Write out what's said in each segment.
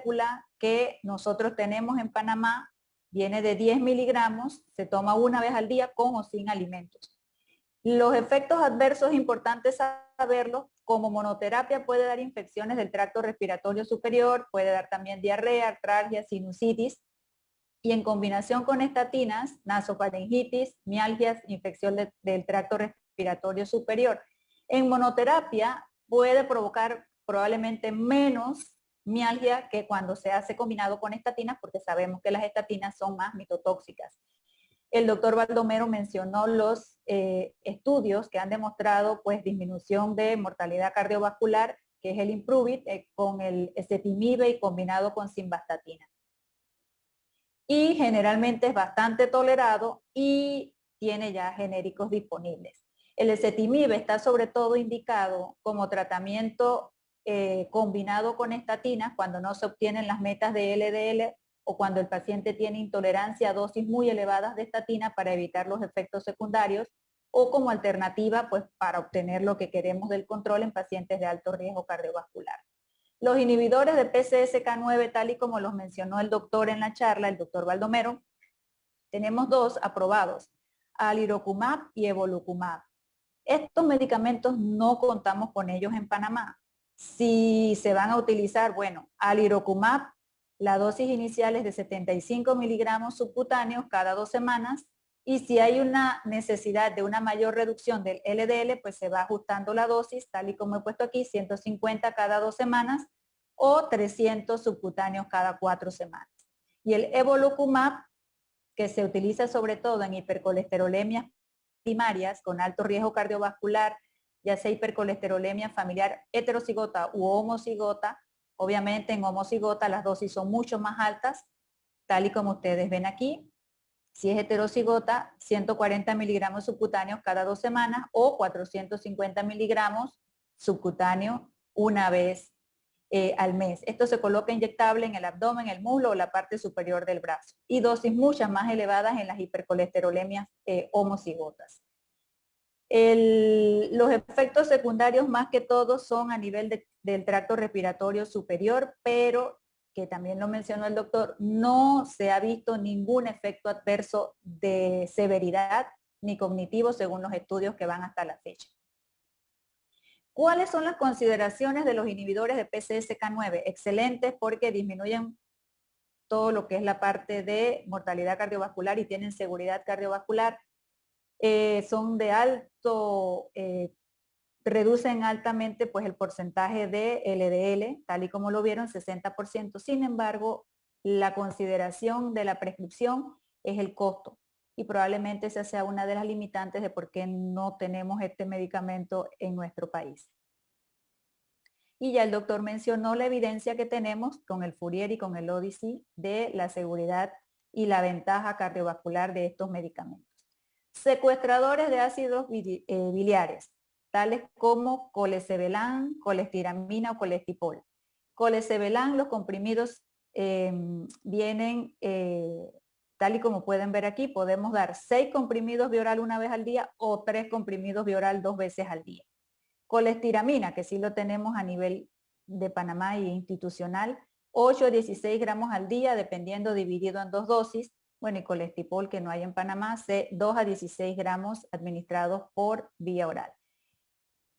molécula que nosotros tenemos en Panamá viene de 10 miligramos, se toma una vez al día con o sin alimentos. Los efectos adversos es importante saberlos. Como monoterapia puede dar infecciones del tracto respiratorio superior, puede dar también diarrea, artralgia, sinusitis, y en combinación con estatinas, nasofaringitis, mialgias, infección del tracto respiratorio superior. En monoterapia puede provocar probablemente menos mialgia que cuando se hace combinado con estatinas, porque sabemos que las estatinas son más mitotóxicas. El doctor Baldomero mencionó los estudios que han demostrado pues disminución de mortalidad cardiovascular, que es el Impruvit, con el ezetimibe y combinado con simvastatina. Y generalmente es bastante tolerado y tiene ya genéricos disponibles. El ezetimibe está sobre todo indicado como tratamiento combinado con estatinas cuando no se obtienen las metas de LDL o cuando el paciente tiene intolerancia a dosis muy elevadas de estatina para evitar los efectos secundarios, o como alternativa pues para obtener lo que queremos del control en pacientes de alto riesgo cardiovascular. Los inhibidores de PCSK9, tal y como los mencionó el doctor en la charla, el doctor Baldomero, tenemos dos aprobados, alirocumab y evolucumab. Estos medicamentos no contamos con ellos en Panamá. Si se van a utilizar, bueno, alirocumab, la dosis inicial es de 75 miligramos subcutáneos cada 2 semanas, y si hay una necesidad de una mayor reducción del LDL, pues se va ajustando la dosis, tal y como he puesto aquí, 150 cada 2 semanas o 300 subcutáneos cada 4 semanas. Y el evolucumab, que se utiliza sobre todo en hipercolesterolemias primarias con alto riesgo cardiovascular, ya sea hipercolesterolemia familiar heterocigota u homocigota. Obviamente en homocigota las dosis son mucho más altas, tal y como ustedes ven aquí. Si es heterocigota, 140 miligramos subcutáneos cada 2 semanas o 450 miligramos subcutáneos una vez al mes. Esto se coloca inyectable en el abdomen, el muslo o la parte superior del brazo. Y dosis muchas más elevadas en las hipercolesterolemias homocigotas. Los efectos secundarios más que todo son a nivel del tracto respiratorio superior, pero que también lo mencionó el doctor, no se ha visto ningún efecto adverso de severidad ni cognitivo según los estudios que van hasta la fecha. ¿Cuáles son las consideraciones de los inhibidores de PCSK9? Excelentes porque disminuyen todo lo que es la parte de mortalidad cardiovascular y tienen seguridad cardiovascular. Son de alto, reducen altamente pues el porcentaje de LDL, tal y como lo vieron, 60%. Sin embargo, la consideración de la prescripción es el costo, y probablemente esa sea una de las limitantes de por qué no tenemos este medicamento en nuestro país. Y ya el doctor mencionó la evidencia que tenemos con el Fourier y con el Odyssey de la seguridad y la ventaja cardiovascular de estos medicamentos. Secuestradores de ácidos biliares, tales como colesevelam, colestiramina o colestipol. Colesevelam, los comprimidos vienen, tal y como pueden ver aquí, podemos dar 6 comprimidos bioral una vez al día o 3 comprimidos bioral 2 veces al día. Colestiramina, que sí lo tenemos a nivel de Panamá y institucional, 8 a 16 gramos al día, dependiendo, dividido en 2 dosis. Bueno, y colestipol, que no hay en Panamá, 2 a 16 gramos administrados por vía oral.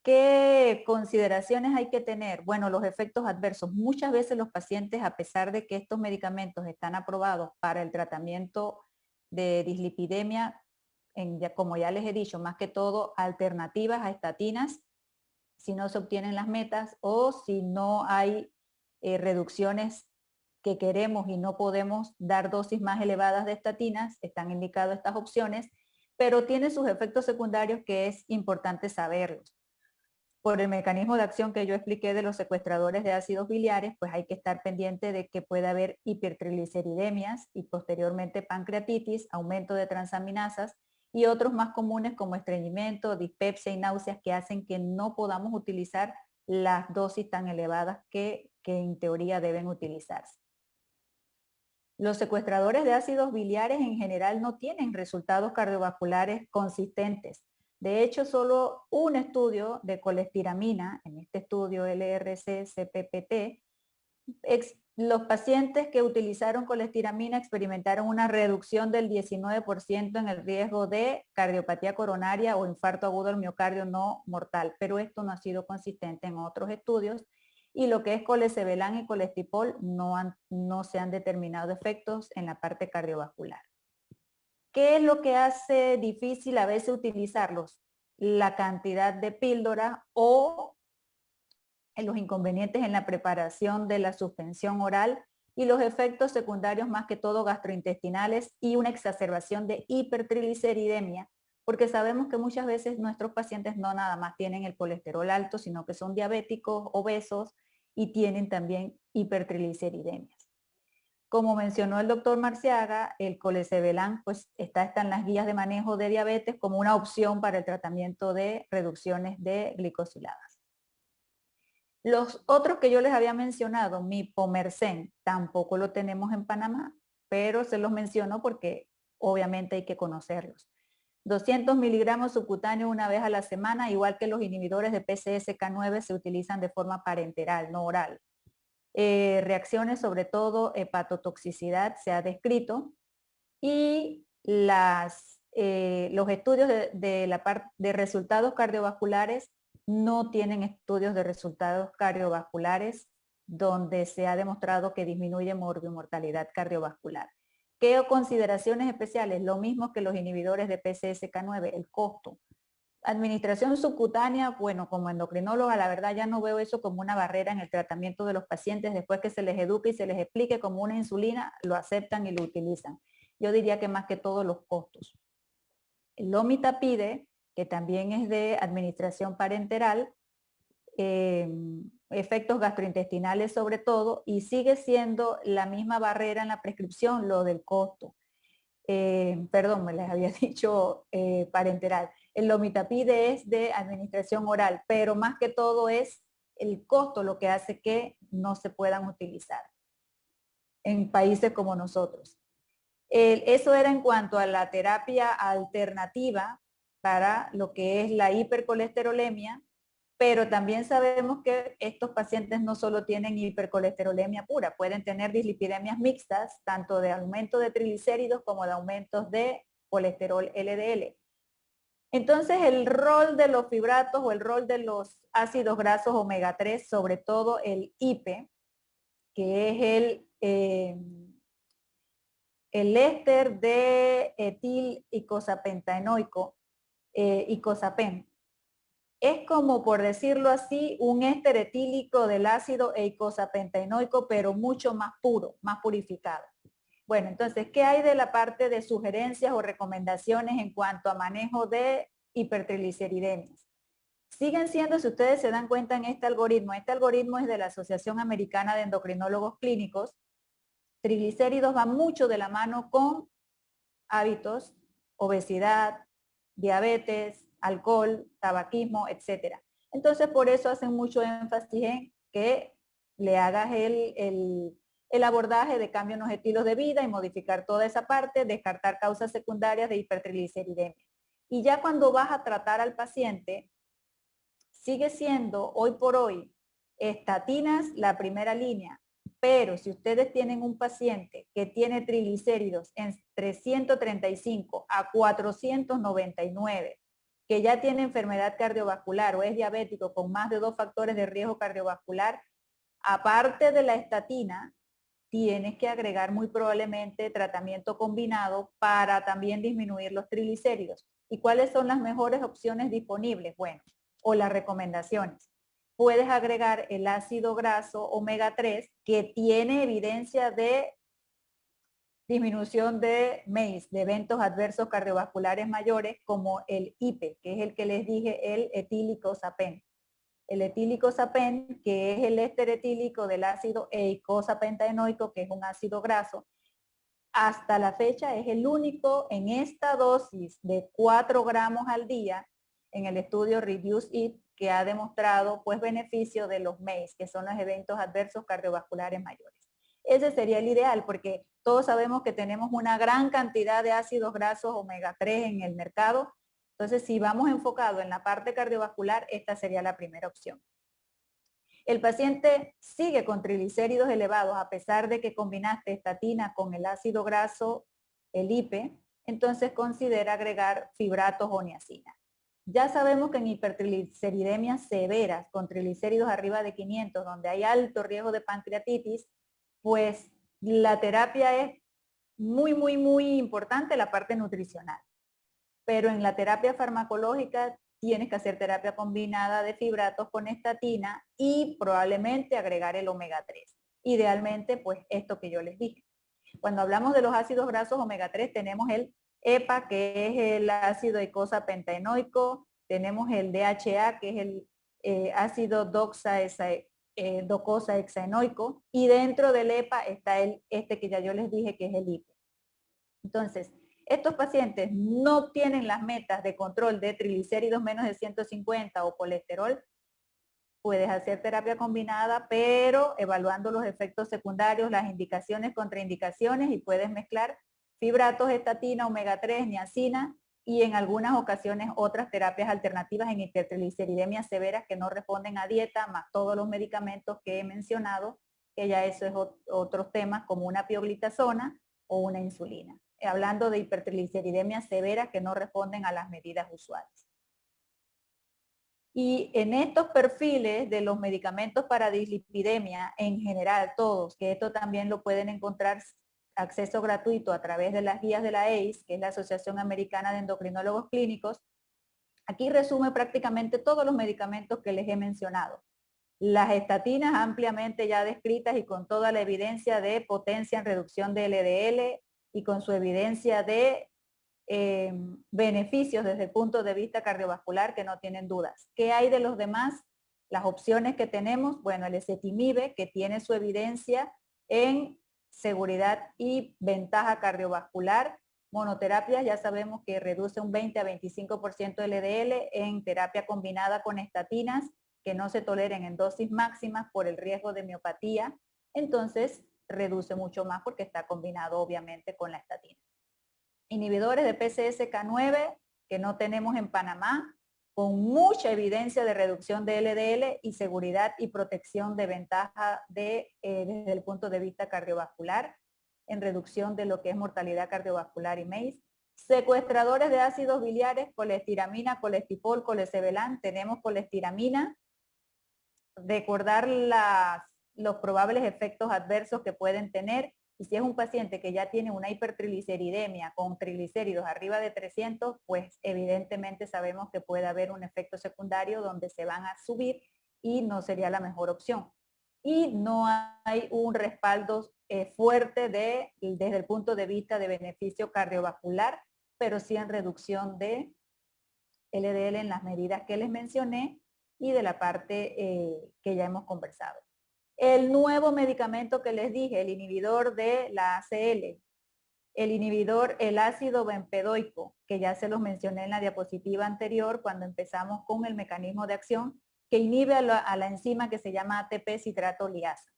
¿Qué consideraciones hay que tener? Bueno, los efectos adversos. Muchas veces los pacientes, a pesar de que estos medicamentos están aprobados para el tratamiento de dislipidemia, como ya les he dicho, más que todo alternativas a estatinas, si no se obtienen las metas o si no hay reducciones que queremos y no podemos dar dosis más elevadas de estatinas, están indicadas estas opciones, pero tiene sus efectos secundarios que es importante saberlos. Por el mecanismo de acción que yo expliqué de los secuestradores de ácidos biliares, pues hay que estar pendiente de que pueda haber hipertrigliceridemias y posteriormente pancreatitis, aumento de transaminasas y otros más comunes como estreñimiento, dispepsia y náuseas que hacen que no podamos utilizar las dosis tan elevadas que en teoría deben utilizarse. Los secuestradores de ácidos biliares en general no tienen resultados cardiovasculares consistentes. De hecho, solo un estudio de colestiramina, en este estudio LRC-CPPT, Los pacientes que utilizaron colestiramina experimentaron una reducción del 19% en el riesgo de cardiopatía coronaria o infarto agudo del miocardio no mortal, pero esto no ha sido consistente en otros estudios y lo que es colestebelan y colestipol no se han determinado efectos en la parte cardiovascular. ¿Qué es lo que hace difícil a veces utilizarlos? La cantidad de píldora o los inconvenientes en la preparación de la suspensión oral y los efectos secundarios más que todo gastrointestinales y una exacerbación de hipertrigliceridemia, porque sabemos que muchas veces nuestros pacientes no nada más tienen el colesterol alto, sino que son diabéticos, obesos y tienen también hipertrigliceridemias. Como mencionó el doctor Marciaga, el colestebelan pues está en las guías de manejo de diabetes como una opción para el tratamiento de reducciones de glicosiladas. Los otros que yo les había mencionado, Mipomersen, tampoco lo tenemos en Panamá, pero se los menciono porque obviamente hay que conocerlos. 200 miligramos subcutáneos una vez a la semana, igual que los inhibidores de PCSK9 se utilizan de forma parenteral, no oral. Reacciones, sobre todo hepatotoxicidad, se ha descrito. Y los estudios de resultados cardiovasculares no tienen estudios de resultados cardiovasculares donde se ha demostrado que disminuye morbimortalidad cardiovascular. ¿Qué consideraciones especiales? Lo mismo que los inhibidores de PCSK9, el costo. Administración subcutánea, bueno, como endocrinóloga, la verdad ya no veo eso como una barrera en el tratamiento de los pacientes. Después que se les eduque y se les explique como una insulina, lo aceptan y lo utilizan. Yo diría que más que todo los costos. El lomitapide, que también es de administración parenteral, efectos gastrointestinales sobre todo, y sigue siendo la misma barrera en la prescripción, lo del costo. Perdón, me les había dicho parenteral. El lomitapide es de administración oral, pero más que todo es el costo lo que hace que no se puedan utilizar en países como nosotros. Eso era en cuanto a la terapia alternativa para lo que es la hipercolesterolemia, pero también sabemos que estos pacientes no solo tienen hipercolesterolemia pura, pueden tener dislipidemias mixtas, tanto de aumento de triglicéridos como de aumentos de colesterol LDL. Entonces el rol de los fibratos o el rol de los ácidos grasos omega 3, sobre todo el IPE, que es el éster de etil icosapentaenoico, icosapen. Es como, por decirlo así, un éster etílico del ácido eicosapentaenoico, pero mucho más puro, más purificado. Bueno, entonces, ¿qué hay de la parte de sugerencias o recomendaciones en cuanto a manejo de hipertrigliceridemias? Siguen siendo, si ustedes se dan cuenta en este algoritmo es de la Asociación Americana de Endocrinólogos Clínicos. Triglicéridos va mucho de la mano con hábitos, obesidad, diabetes, alcohol, tabaquismo, etc. Entonces, por eso hacen mucho énfasis en que le hagas el abordaje de cambio en los estilos de vida y modificar toda esa parte, descartar causas secundarias de hipertrigliceridemia. Y ya cuando vas a tratar al paciente, sigue siendo hoy por hoy estatinas la primera línea, pero si ustedes tienen un paciente que tiene triglicéridos entre 135 a 499, que ya tiene enfermedad cardiovascular o es diabético con más de 2 factores de riesgo cardiovascular, aparte de la estatina, tienes que agregar muy probablemente tratamiento combinado para también disminuir los triglicéridos. ¿Y cuáles son las mejores opciones disponibles? Bueno, o las recomendaciones. Puedes agregar el ácido graso omega 3 que tiene evidencia de disminución de MACE, de eventos adversos cardiovasculares mayores, como el IPE, que es el que les dije, el etílicosapen. El etílicosapen, que es el éster etílico del ácido eicosapentaenoico, que es un ácido graso, hasta la fecha es el único en esta dosis de 4 gramos al día en el estudio Reduce It que ha demostrado pues beneficio de los MACE, que son los eventos adversos cardiovasculares mayores. Ese sería el ideal porque todos sabemos que tenemos una gran cantidad de ácidos grasos omega 3 en el mercado. Entonces, si vamos enfocado en la parte cardiovascular, esta sería la primera opción. el paciente sigue con triglicéridos elevados a pesar de que combinaste estatina con el ácido graso, el IPE, entonces considera agregar fibratos o niacina. Ya sabemos que en hipertrigliceridemias severas, con triglicéridos arriba de 500, donde hay alto riesgo de pancreatitis, pues la terapia es muy importante, la parte nutricional. Pero en la terapia farmacológica tienes que hacer terapia combinada de fibratos con estatina y probablemente agregar el omega 3. Idealmente, pues esto que yo les dije. Cuando hablamos de los ácidos grasos omega 3, tenemos el EPA, que es el ácido eicosapentaenoico, tenemos el DHA, que es el ácido docosahexaenoico, y dentro del EPA está este que ya yo les dije, que es el IPE. Entonces, estos pacientes no tienen las metas de control de triglicéridos menos de 150 o colesterol, puedes hacer terapia combinada, pero evaluando los efectos secundarios, las indicaciones, contraindicaciones, y puedes mezclar fibratos, estatina, omega 3, niacina, y en algunas ocasiones otras terapias alternativas en hipertrigliceridemias severas que no responden a dieta, más todos los medicamentos que he mencionado, que ya eso es otros temas como una pioglitazona o una insulina. Hablando de hipertrigliceridemias severas que no responden a las medidas usuales. Y en estos perfiles de los medicamentos para dislipidemia, en general todos, que esto también lo pueden encontrar acceso gratuito a través de las guías de la ACE, que es la Asociación Americana de Endocrinólogos Clínicos, aquí resume prácticamente todos los medicamentos que les he mencionado. Las estatinas ampliamente ya descritas y con toda la evidencia de potencia en reducción de LDL y con su evidencia de beneficios desde el punto de vista cardiovascular que no tienen dudas. ¿Qué hay de los demás? Las opciones que tenemos, bueno, el ezetimibe, que tiene su evidencia en seguridad y ventaja cardiovascular. Monoterapia ya sabemos que reduce un 20 a 25% LDL en terapia combinada con estatinas que no se toleren en dosis máximas por el riesgo de miopatía. Entonces reduce mucho más porque está combinado obviamente con la estatina. Inhibidores de PCSK9 que no tenemos en Panamá, con mucha evidencia de reducción de LDL y seguridad y protección de ventaja desde el punto de vista cardiovascular, en reducción de lo que es mortalidad cardiovascular y MACE. Secuestradores de ácidos biliares, colestiramina, colestipol, colestebelan, tenemos colestiramina. Recordar los probables efectos adversos que pueden tener. Y si es un paciente que ya tiene una hipertrigliceridemia con triglicéridos arriba de 300, pues evidentemente sabemos que puede haber un efecto secundario donde se van a subir y no sería la mejor opción. Y no hay un respaldo fuerte desde el punto de vista de beneficio cardiovascular, pero sí en reducción de LDL en las medidas que les mencioné y de la parte que ya hemos conversado. El nuevo medicamento que les dije, el inhibidor de la ACL, el ácido bempedoico, que ya se los mencioné en la diapositiva anterior cuando empezamos con el mecanismo de acción, que inhibe a la enzima que se llama ATP citrato liasa.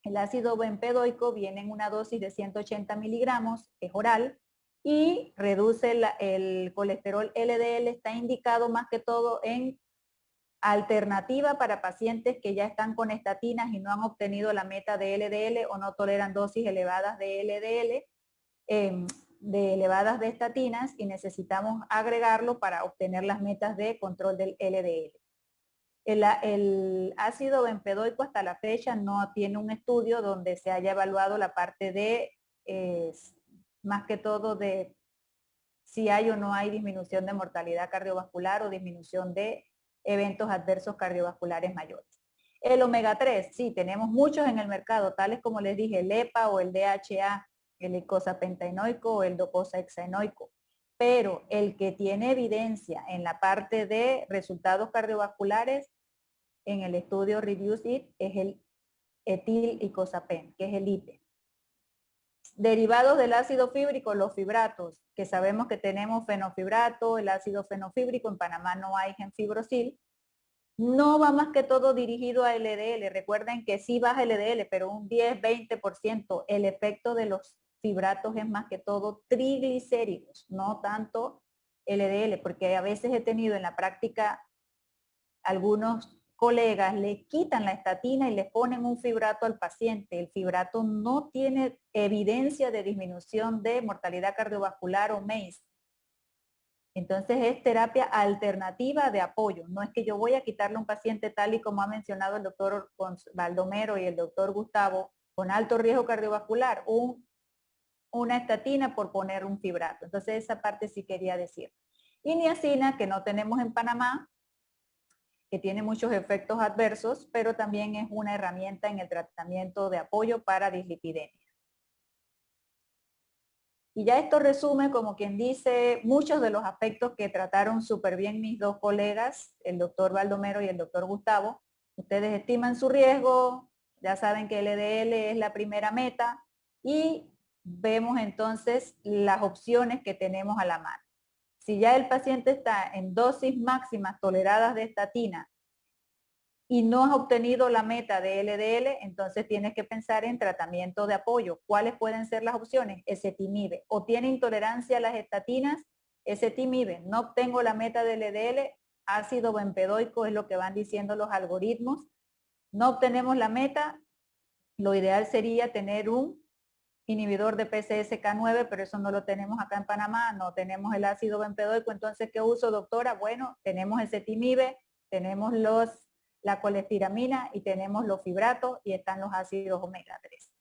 El ácido bempedoico viene en una dosis de 180 miligramos, es oral, y reduce el colesterol LDL, está indicado más que todo en alternativa para pacientes que ya están con estatinas y no han obtenido la meta de LDL o no toleran dosis elevadas de LDL, elevadas de estatinas, y necesitamos agregarlo para obtener las metas de control del LDL. El ácido bempedoico hasta la fecha no tiene un estudio donde se haya evaluado la parte de, más que todo de si hay o no hay disminución de mortalidad cardiovascular o disminución de eventos adversos cardiovasculares mayores. El omega 3, sí, tenemos muchos en el mercado, tales como les dije, el EPA o el DHA, el eicosapentaenoico o el docosahexaenoico, pero el que tiene evidencia en la parte de resultados cardiovasculares en el estudio Reduce It es el etil-icosapen, que es el IPE. Derivados del ácido fíbrico, los fibratos, que sabemos que tenemos fenofibrato, el ácido fenofíbrico, en Panamá no hay gemfibrosil, no va más que todo dirigido a LDL. Recuerden que sí baja LDL, pero un 10-20%. El efecto de los fibratos es más que todo triglicéridos, no tanto LDL, porque a veces he tenido en la práctica algunos colegas le quitan la estatina y le ponen un fibrato al paciente. El fibrato no tiene evidencia de disminución de mortalidad cardiovascular o MACE. Entonces es terapia alternativa de apoyo. No es que yo voy a quitarle a un paciente tal y como ha mencionado el doctor Baldomero y el doctor Gustavo, con alto riesgo cardiovascular, una estatina por poner un fibrato. Entonces esa parte sí quería decir. Y niacina, que no tenemos en Panamá, que tiene muchos efectos adversos, pero también es una herramienta en el tratamiento de apoyo para dislipidemia. Y ya esto resume, como quien dice, muchos de los aspectos que trataron súper bien mis dos colegas, el doctor Baldomero y el doctor Gustavo. Ustedes estiman su riesgo, ya saben que el LDL es la primera meta y vemos entonces las opciones que tenemos a la mano. Si ya el paciente está en dosis máximas toleradas de estatina y no has obtenido la meta de LDL, entonces tienes que pensar en tratamiento de apoyo. ¿Cuáles pueden ser las opciones? Ezetimibe. ¿O tiene intolerancia a las estatinas? Ezetimibe. No obtengo la meta de LDL, ácido bempedoico es lo que van diciendo los algoritmos. No obtenemos la meta, lo ideal sería tener un inhibidor de PCSK9, pero eso no lo tenemos acá en Panamá, no tenemos el ácido bempedoico. Entonces, ¿qué uso, doctora? Bueno, tenemos ezetimibe, tenemos la colestiramina y tenemos los fibratos y están los ácidos omega 3.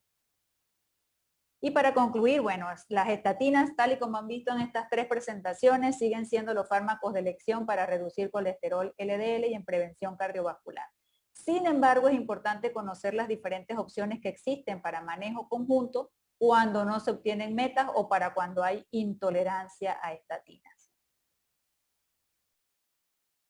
Y para concluir, bueno, las estatinas, tal y como han visto en estas tres presentaciones, siguen siendo los fármacos de elección para reducir colesterol LDL y en prevención cardiovascular. Sin embargo, es importante conocer las diferentes opciones que existen para manejo conjunto cuando no se obtienen metas o para cuando hay intolerancia a estatinas.